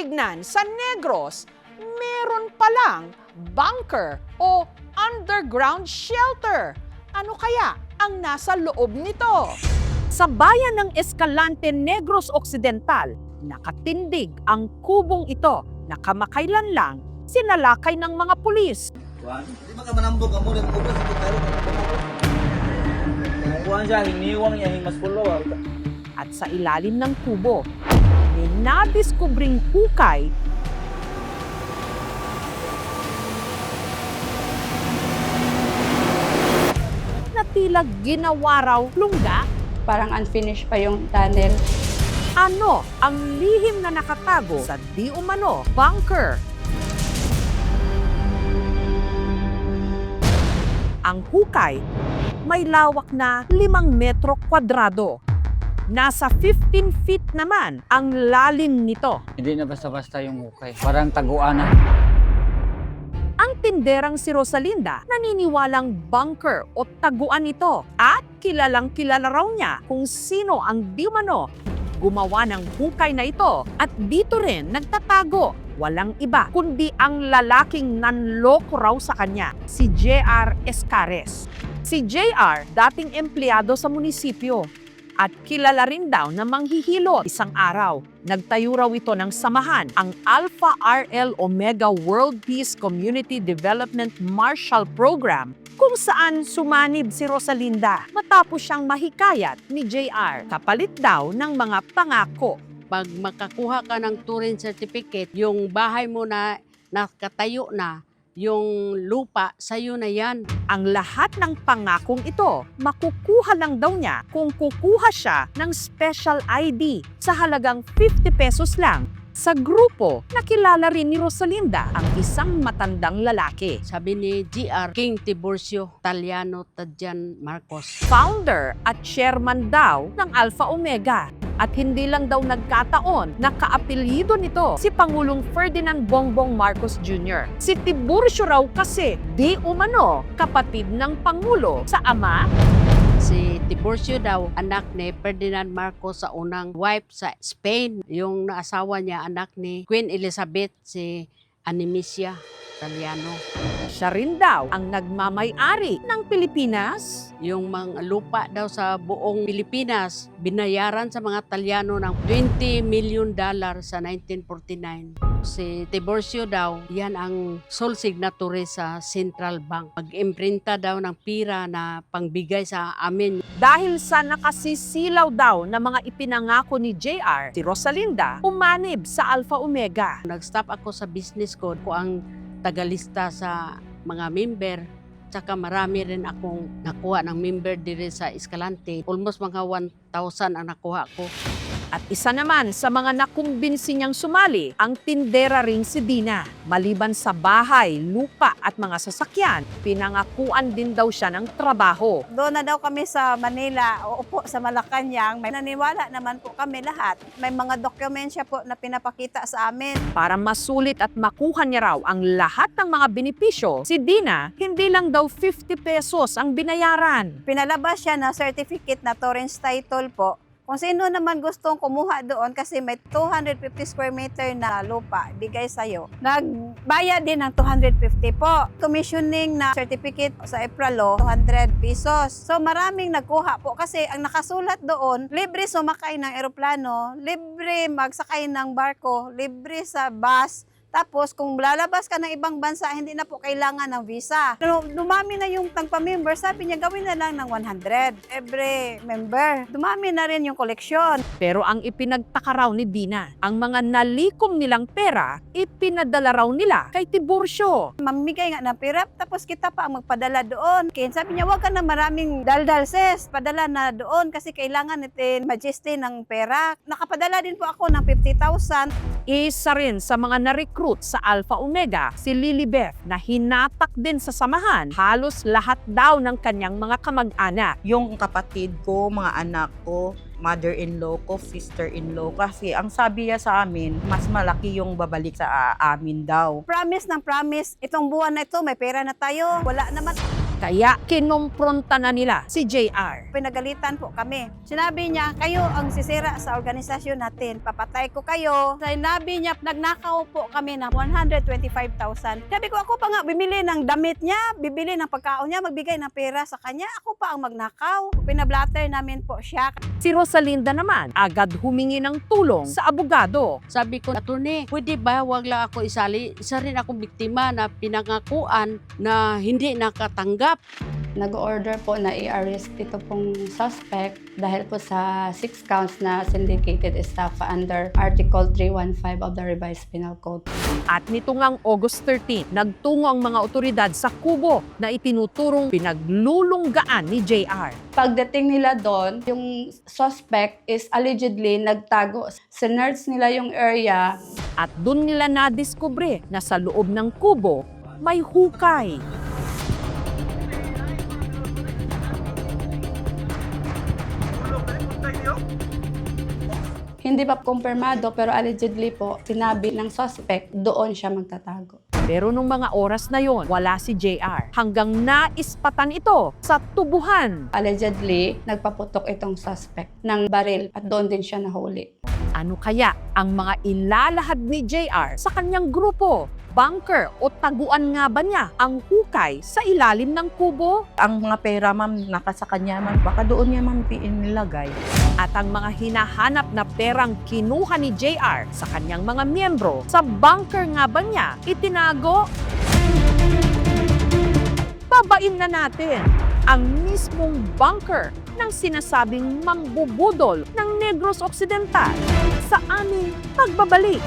tignan sa Negros, meron palang bunker o underground shelter. Ano kaya ang nasa loob nito? Sa bayan ng Escalante, Negros Occidental, nakatindig ang kubong ito na kamakailan lang sinalakay ng mga pulis. Di ba ka manambog ang muli mo sa kitaro? Kuhan siya, hiniwang niya, mas pulo. At sa ilalim ng kubo, may nadiskubring hukay na tila ginawa raw lungga. Parang unfinished pa yung tunnel. Ano ang lihim na nakatago sa di umano bunker? Ang hukay may lawak na 5 metro kwadrado. Nasa 15 feet naman ang lalim nito. Hindi na basta-basta yung hukay. Parang taguan na. Ang tinderang si Rosalinda naniniwalang bunker o taguan ito at kilalang kilala raw niya kung sino ang di umano gumawa ng hukay na ito at dito rin nagtatago. Walang iba kundi ang lalaking nanloko raw sa kanya, si J.R. Escares. Si J.R. dating empleyado sa munisipyo at kilala rin daw na manghihilot. Isang araw, nagtayo raw ito ng samahan, ang Alpha RL Omega World Peace Community Development Marshall Program, kung saan sumanib si Rosalinda matapos siyang mahikayat ni J.R. kapalit daw ng mga pangako. Pag makakuha ka ng touring certificate, yung bahay mo na nakatayo na, yung lupa, sa'yo na yan. Ang lahat ng pangakong ito, makukuha lang daw niya kung kukuha siya ng special ID sa halagang 50 pesos lang. Sa grupo, nakilala rin ni Rosalinda ang isang matandang lalaki. Sabi ni GR, King Tiburcio Taliano Tadjan Marcos. Founder at chairman daw ng Alpha Omega. At hindi lang daw nagkataon na kaapelyido nito si Pangulong Ferdinand Bongbong Marcos Jr. Si Tiburcio raw kasi di umano kapatid ng Pangulo sa ama. Si Tiburcio daw, anak ni Ferdinand Marcos sa unang wife sa Spain. Yung naasawa niya, anak ni Queen Elizabeth, si Animisia Taliano. Siya rin daw ang nagmamay-ari ng Pilipinas. Yung mga lupa daw sa buong Pilipinas, binayaran sa mga Talyano ng $20 million sa 1949. Si Tiburcio daw, yan ang sole signatory sa Central Bank. Mag-imprinta daw ng pira na pangbigay sa amin. Dahil sa nakasisilaw daw na mga ipinangako ni JR, si Rosalinda umanib sa Alpha Omega. Nag-stop ako sa business ko ang tagalista sa mga member. Tsaka marami rin akong nakuha ng member dire sa Escalante. Almost mga 1,000 ang nakuha ko. At isa naman sa mga nakumbinsi niyang sumali, ang tindera ring si Dina. Maliban sa bahay, lupa at mga sasakyan, pinangakuan din daw siya ng trabaho. Doon na daw kami sa Manila, uupo sa Malacanang. May naniwala naman po kami lahat. May mga dokumensya po na pinapakita sa amin. Para masulit at makuha niya raw ang lahat ng mga benepisyo, si Dina hindi lang daw 50 pesos ang binayaran. Pinalabas siya na certificate na Torrens title po. Kung sino naman gustong kumuha doon kasi may 250 square meter na lupa, bigay sa'yo. Nagbayad din ng 250 po. Commissioning na certificate sa EPRALO, 200 pesos. So maraming nagkuha po kasi ang nakasulat doon, libre sumakay ng eroplano, libre magsakay ng barko, libre sa bus. Tapos, kung lalabas ka ng ibang bansa, hindi na po kailangan ng visa. Dumami na yung tagpa-member, sabi niya gawin na lang ng 100 every member. Dumami na rin yung koleksyon. Pero ang ipinagtaka raw ni Dina, ang mga nalikom nilang pera, ipinadala raw nila kay Tiburcio. Mamigay nga ng pera, tapos kita pa ang magpadala doon. Kaya sabi niya, wag ka na maraming daldal sis, padala na doon kasi kailangan natin majesty ng pera. Nakapadala din po ako ng 50,000. Isa rin sa mga na-recruit sa Alpha Omega, si Lilibeth, na hinatak din sa samahan. Halos lahat daw ng kanyang mga kamag-anak. Yung kapatid ko, mga anak ko, mother-in-law ko, sister-in-law. Kasi ang sabi niya sa amin, mas malaki yung babalik sa amin daw. Promise ng promise, itong buwan na ito, may pera na tayo. Wala naman. Kaya kinompronta na nila si JR. Pinagalitan po kami. Sinabi niya, kayo ang sisira sa organisasyon natin. Papatay ko kayo. Sinabi niya, nagnakaw po kami ng 125,000. Sabi ko, ako pa nga bibili ng damit niya, bibili ng pagkaon niya, magbigay ng pera sa kanya. Ako pa ang magnakaw. Pinablatter namin po siya. Si Rosalinda naman agad humingi ng tulong sa abogado. Sabi ko, attorney, pwede ba wag lang ako isali? Isa rin akong biktima na pinangakuan na hindi nakatanggap. Nag-order po na i-arrest ito pong suspect dahil po sa 6 counts na syndicated estafa under Article 315 of the Revised Penal Code. At nito ngang August 13, nagtungo ang mga otoridad sa kubo na itinuturong pinaglulunggaan ni JR. Pagdating nila doon, yung suspect is allegedly nagtago. Sinerge nila yung area. At doon nila nadiskubre na sa loob ng kubo may hukay. Hindi pa kumpirmado pero allegedly po, sinabi ng suspect, doon siya magtatago. Pero nung mga oras na yon, wala si JR hanggang naispatan ito sa tubuhan. Allegedly, nagpaputok itong suspect ng baril at doon din siya nahuli. Ano kaya ang mga ilalahad ni JR sa kanyang grupo? Bunker o taguan nga ba niya ang hukay sa ilalim ng kubo? Ang mga pera, ma'am, nasa kanya, ma'am. Baka doon niya, ma'am, nilagay. At ang mga hinahanap na perang kinuha ni JR sa kanyang mga miyembro, sa bunker nga ba niya itinago? Babain na natin ang mismong bunker ng sinasabing mangbubudol ng Negros Occidental sa aming pagbabalik.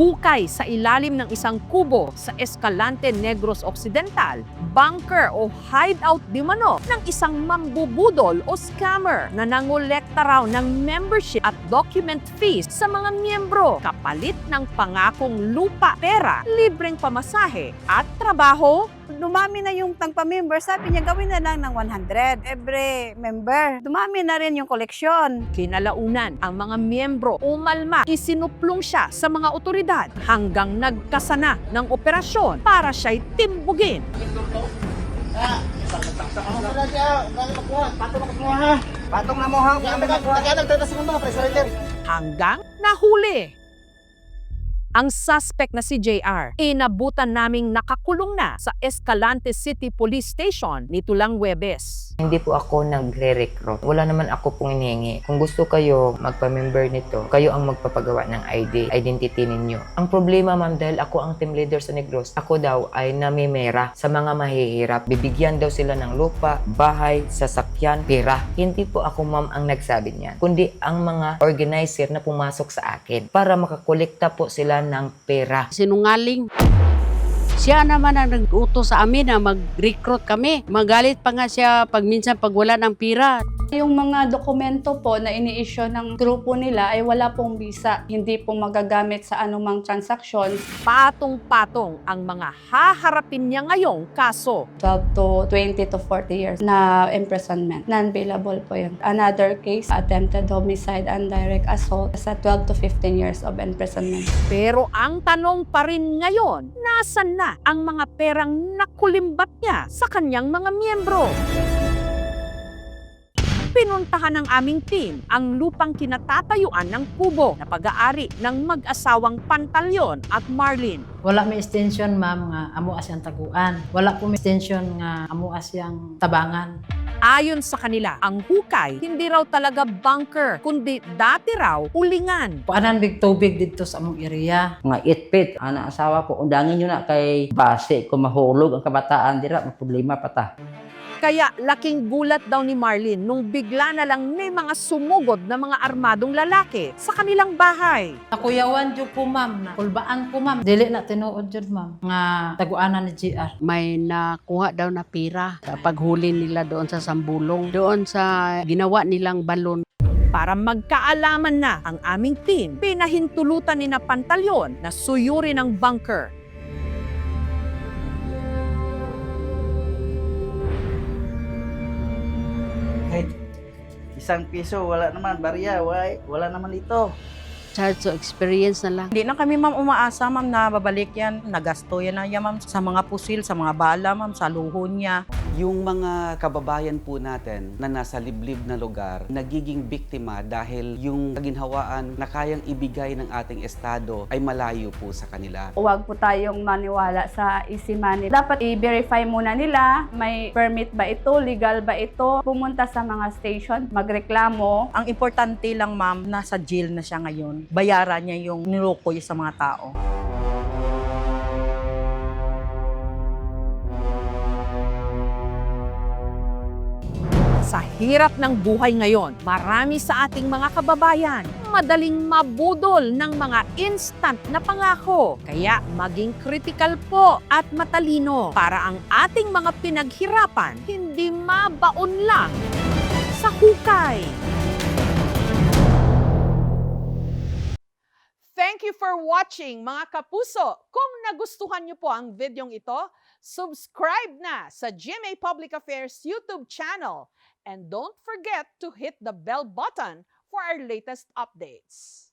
Hukay sa ilalim ng isang kubo sa Escalante Negros Occidental, bunker o hideout di mano ng isang mambubudol o scammer na nangolekta raw ng membership at document fees sa mga miyembro kapalit ng pangakong lupa, pera, libreng pamasahe at trabaho. Dumami na yung tagpa-member, sabi niya gawin na lang ng 100 every member. Dumami na rin yung koleksyon. Kinalaunan ang mga miyembro umalma, isinuplong siya sa mga otoridad hanggang nagkasana ng operasyon para siya'y timbugin. Patong na mo ha. Hanggang nahuli. Ang suspect na si JR, inabutan naming nakakulong na sa Escalante City Police Station nito lang Huwebes. Hindi po ako nagre-recruit. Wala naman ako pong inihingi. Kung gusto kayo magpa-member nito, kayo ang magpapagawa ng identity ninyo. Ang problema, ma'am, dahil ako ang team leader sa Negros, ako daw ay namimera sa mga mahihirap. Bibigyan daw sila ng lupa, bahay, sasakyan, pera. Hindi po ako, ma'am, ang nagsabi niyan, kundi ang mga organizer na pumasok sa akin para makakolekta po sila ng pera. Sinungaling. Siya naman ang nag-utos sa amin na mag-recruit kami. Magalit pa nga siya pag minsan pag wala ng pira. Yung mga dokumento po na ini-issue ng grupo nila ay wala pong visa. Hindi po magagamit sa anumang transaksyon. Patong-patong ang mga haharapin niya ngayong kaso. 12 to 20 to 40 years na imprisonment. Non-bailable po yun. Another case, attempted homicide and direct assault sa 12 to 15 years of imprisonment. Pero ang tanong pa rin ngayon, nasan na ang mga perang nakulimbat niya sa kanyang mga miyembro? Pinuntahan ng aming team ang lupang kinatatayuan ng kubo na pag-aari ng mag-asawang Pantalyon at Marlin. Wala may extension, ma'am, nga amo asyang taguan. Wala po may extension nga amo asyang tabangan. Ayon sa kanila, ang hukay hindi raw talaga bunker, kundi dati raw ulingan. Paanan big tubig dito sa among area. Nga itpit, anak asawa ko, undangin nyo na kay base, kung mahulog ang kabataan, dira, may problema pa ta. Kaya laking gulat daw ni Marlin nung bigla na lang may mga sumugod na mga armadong lalaki sa kanilang bahay. Nakuyawan jud ko, ma'am, na kulbaan ko, ma'am. Dili na tinuod jud, ma'am, nga taguanan ni GR. May nakuha daw na pira sa paghuli nila doon sa Sambulong. Doon sa ginawa nilang balon. Para magkaalaman na ang aming team, pinahintulutan ni na Pantalyon na suyurin ang bunker. Kahit isang piso, wala naman. Barya, wala naman dito. Charge to experience na lang. Hindi na kami ma'am umaasa ma'am na babalik yan. Nagasto yan na yan ma'am sa mga pusil, sa mga bala ma'am, sa luho niya. Yung mga kababayan po natin na nasa liblib na lugar, nagiging biktima dahil yung kaginhawaan na kayang ibigay ng ating Estado ay malayo po sa kanila. Huwag po tayong maniwala sa easy money. Dapat i-verify muna nila, may permit ba ito, legal ba ito. Pumunta sa mga station, magreklamo. Ang importante lang ma'am, nasa jail na siya ngayon. Bayaran niya yung niloko niya sa mga tao. Sa hirap ng buhay ngayon, marami sa ating mga kababayan madaling mabudol ng mga instant na pangako. Kaya maging critical po at matalino para ang ating mga pinaghirapan hindi mabaon lang sa hukay. Thank you for watching mga kapuso. Kung nagustuhan niyo po ang videong ito, subscribe na sa GMA Public Affairs YouTube channel. And don't forget to hit the bell button for our latest updates.